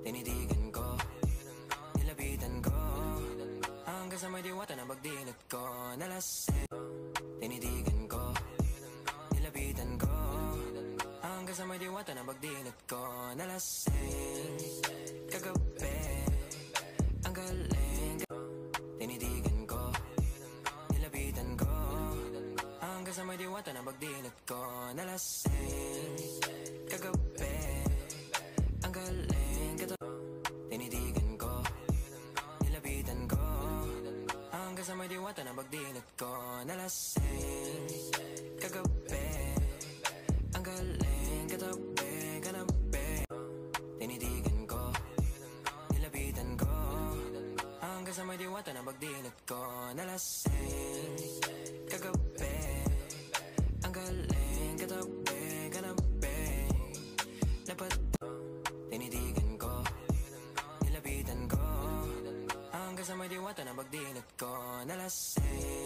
tinitigan ko, nilapitan ko, hanggang sa may diwata na pagdilat ko. Nalasing, tinitigan ko, nilapitan ko, hanggang sa may diwata na pagdilat ko. Nalasing, kagabi, ang galing, tinitigan ko, nilapitan ko, hanggang sa may diwata na pagdilat ko. Nalasing, kagabi, ang galing, tinitigan ko, nilapitan ko, hanggang sa may diwata na pagdilat ko. Nalasing, kagabi, ang galing, katabi, kanabi, tinitigan ko, nilapitan ko, hanggang sa may diwata na pagdilat ko. Nalasing, kagabi, ang galing, katabi, kanabi, dapat tinitigan ko, nilapitan ko, hanggang sa may diwata na pagdilat ko. Nalasing.